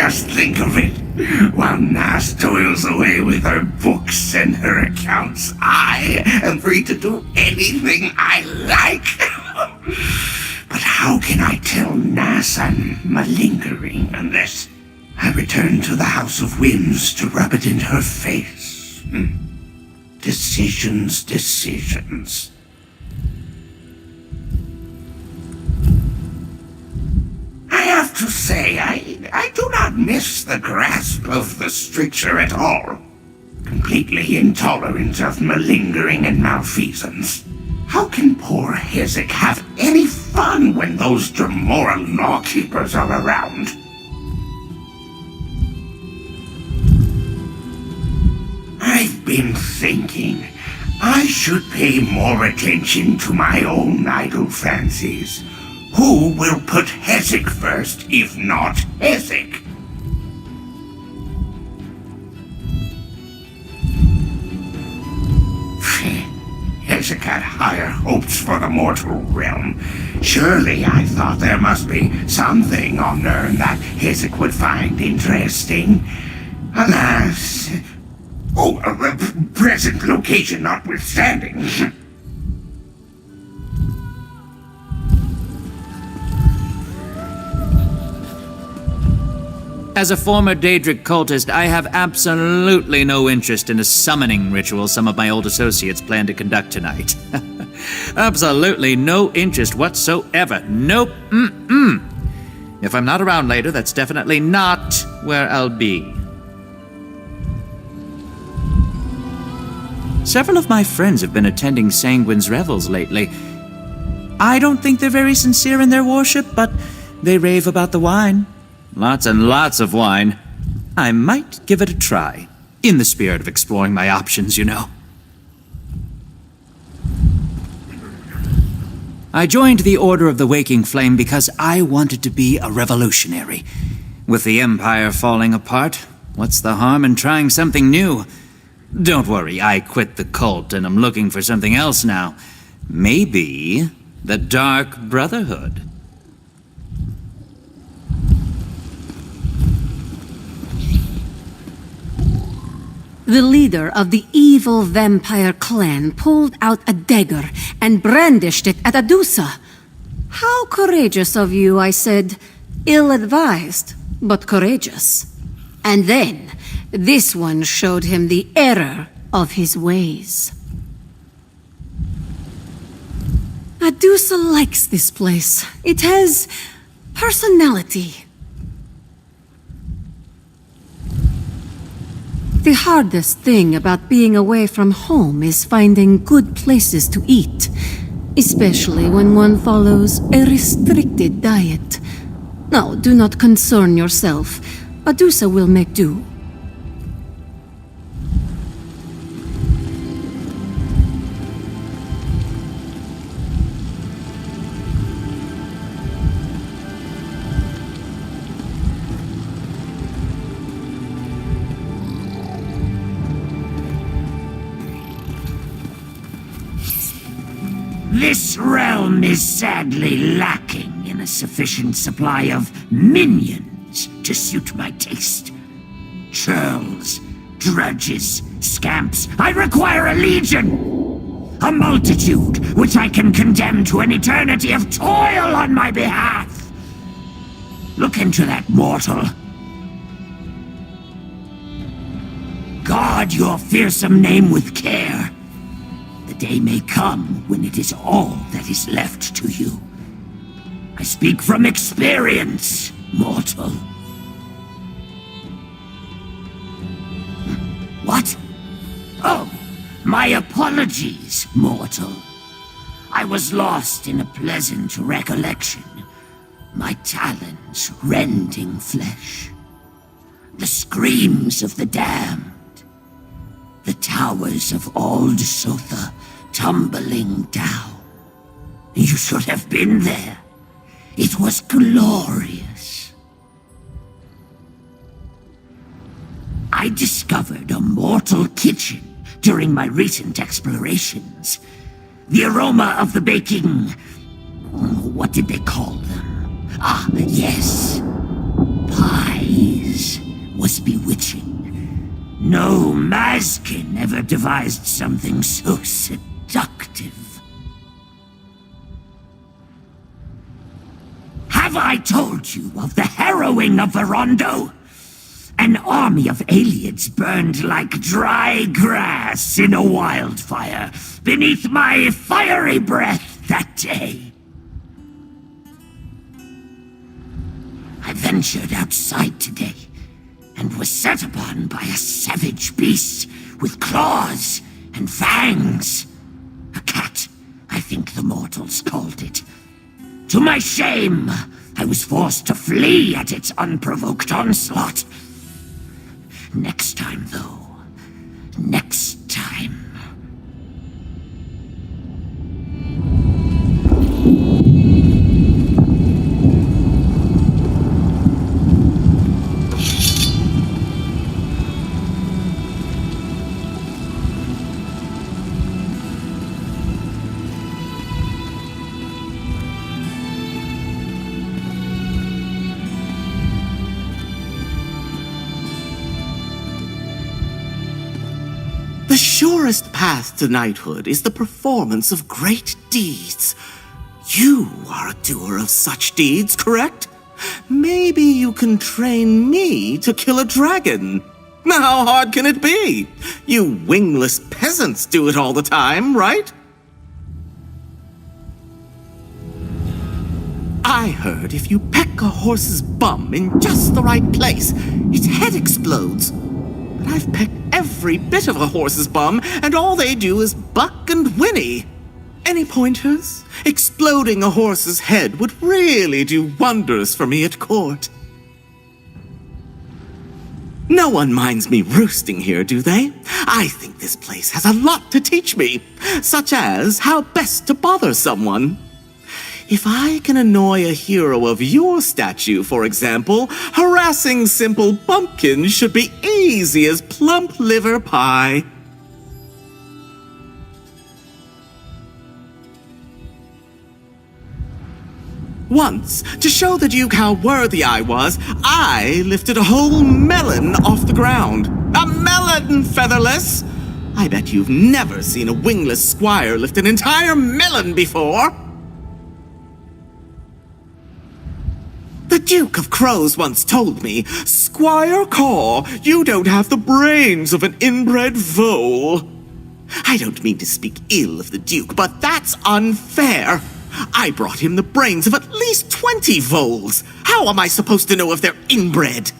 Just think of it. While Nas toils away with her books and her accounts, I am free to do anything I like. But how can I tell Nas I'm malingering unless I return to the House of Winds to rub it in her face? Decisions. I have to say, I do not miss the grasp of the stricture at all. Completely intolerant of malingering and malfeasance. How can poor Hezek have any fun when those demoralized lawkeepers are around? I've been thinking I should pay more attention to my own idle fancies. Who will put Hezek first, if not Hezek? Hezek had higher hopes for the mortal realm. Surely I thought there must be something on Nirn that Hezek would find interesting. Alas... present location notwithstanding. As a former Daedric cultist, I have absolutely no interest in a summoning ritual some of my old associates plan to conduct tonight. Absolutely no interest whatsoever. Nope. If I'm not around later, that's definitely not where I'll be. Several of my friends have been attending Sanguine's revels lately. I don't think they're very sincere in their worship, but they rave about the wine. Lots and lots of wine. I might give it a try. In the spirit of exploring my options, you know. I joined the Order of the Waking Flame because I wanted to be a revolutionary. With the Empire falling apart, what's the harm in trying something new? Don't worry, I quit the cult and I'm looking for something else now. Maybe the Dark Brotherhood. The leader of the evil vampire clan pulled out a dagger and brandished it at Adusa. How courageous of you, I said. Ill-advised, but courageous. And then, this one showed him the error of his ways. Adusa likes this place. It has personality. The hardest thing about being away from home is finding good places to eat, especially when one follows a restricted diet. Now, do not concern yourself. Adusa will make do. This realm is sadly lacking in a sufficient supply of minions to suit my taste. Churls, drudges, scamps, I require a legion! A multitude which I can condemn to an eternity of toil on my behalf! Look into that, mortal. Guard your fearsome name with care. The day may come when it is all that is left to you. I speak from experience, mortal. What? Oh, my apologies, mortal. I was lost in a pleasant recollection. My talons rending flesh. The screams of the damned. The towers of Old Sotha tumbling down. You should have been there. It was glorious. I discovered a mortal kitchen during my recent explorations. The aroma of the baking... what did they call them? Ah, yes. Pies. bewitching. No Mazkin ever devised something so seductive. Have I told you of the harrowing of Verondo? An army of aliens burned like dry grass in a wildfire beneath my fiery breath that day. I ventured outside today and was set upon by a savage beast with claws and fangs. A cat, I think the mortals called it. To my shame, I was forced to flee at its unprovoked onslaught. Next time, though. Next time. The surest path to knighthood is the performance of great deeds. You are a doer of such deeds, correct? Maybe you can train me to kill a dragon. How hard can it be? You wingless peasants do it all the time, right? I heard if you peck a horse's bum in just the right place, its head explodes. But I've pecked every bit of a horse's bum, and all they do is buck and whinny. Any pointers? Exploding a horse's head would really do wonders for me at court. No one minds me roosting here, do they? I think this place has a lot to teach me, such as how best to bother someone. If I can annoy a hero of your statue, for example, harassing simple bumpkins should be easy as plump liver pie. Once, to show the Duke how worthy I was, I lifted a whole melon off the ground. A melon, Featherless! I bet you've never seen a wingless squire lift an entire melon before. The Duke of Crows once told me, "Squire Caw, you don't have the brains of an inbred vole." I don't mean to speak ill of the Duke, but that's unfair. I brought him the brains of at least 20 voles. How am I supposed to know if they're inbred?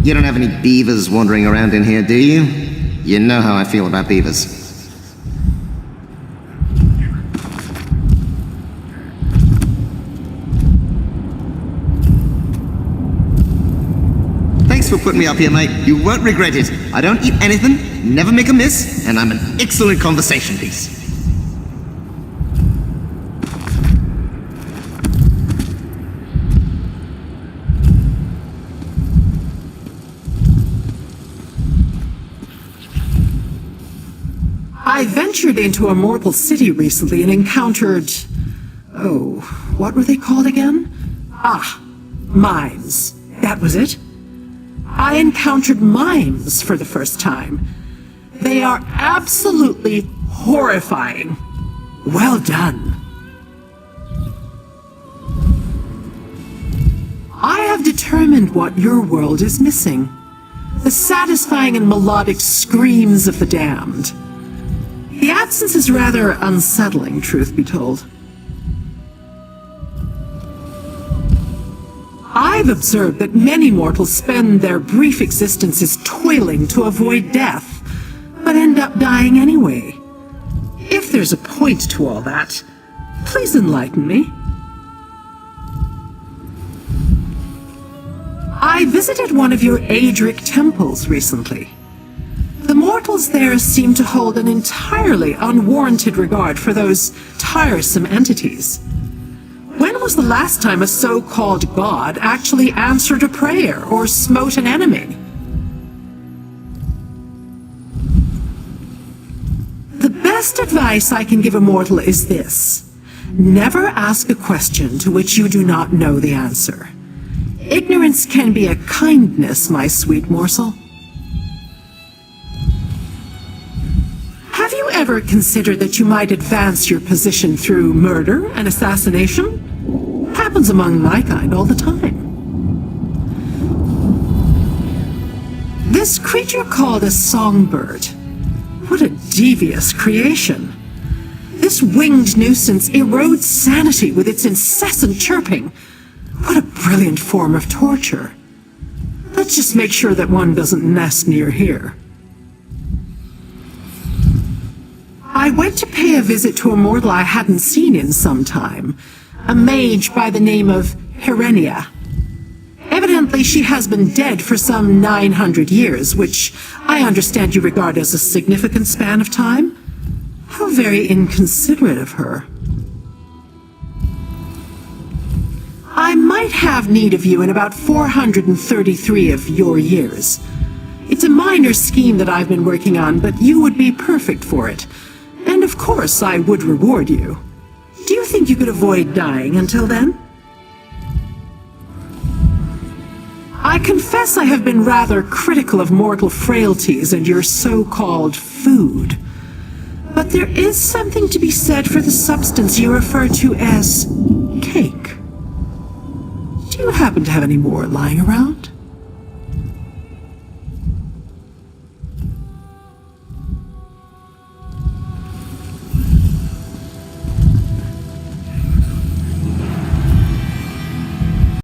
You don't have any beavers wandering around in here, do you? You know how I feel about beavers. Thanks for putting me up here, mate. You won't regret it. I don't eat anything, never make a miss, and I'm an excellent conversation piece. I ventured into a mortal city recently and encountered... oh, what were they called again? Ah, mimes. That was it. I encountered mimes for the first time. They are absolutely horrifying. Well done. I have determined what your world is missing. The satisfying and melodic screams of the damned. The absence is rather unsettling, truth be told. I've observed that many mortals spend their brief existences toiling to avoid death, but end up dying anyway. If there's a point to all that, please enlighten me. I visited one of your Adric temples recently. The mortals there seem to hold an entirely unwarranted regard for those tiresome entities. When was the last time a so-called god actually answered a prayer or smote an enemy? The best advice I can give a mortal is this. Never ask a question to which you do not know the answer. Ignorance can be a kindness, my sweet morsel. Have you ever considered that you might advance your position through murder and assassination? Happens among my kind all the time. This creature called a songbird. What a devious creation. This winged nuisance erodes sanity with its incessant chirping. What a brilliant form of torture. Let's just make sure that one doesn't nest near here. I went to pay a visit to a mortal I hadn't seen in some time, a mage by the name of Herenia. Evidently she has been dead for some 900 years, which I understand you regard as a significant span of time. How very inconsiderate of her. I might have need of you in about 433 of your years. It's a minor scheme that I've been working on, but you would be perfect for it. And of course, I would reward you. Do you think you could avoid dying until then? I confess I have been rather critical of mortal frailties and your so-called food. But there is something to be said for the substance you refer to as cake. Do you happen to have any more lying around?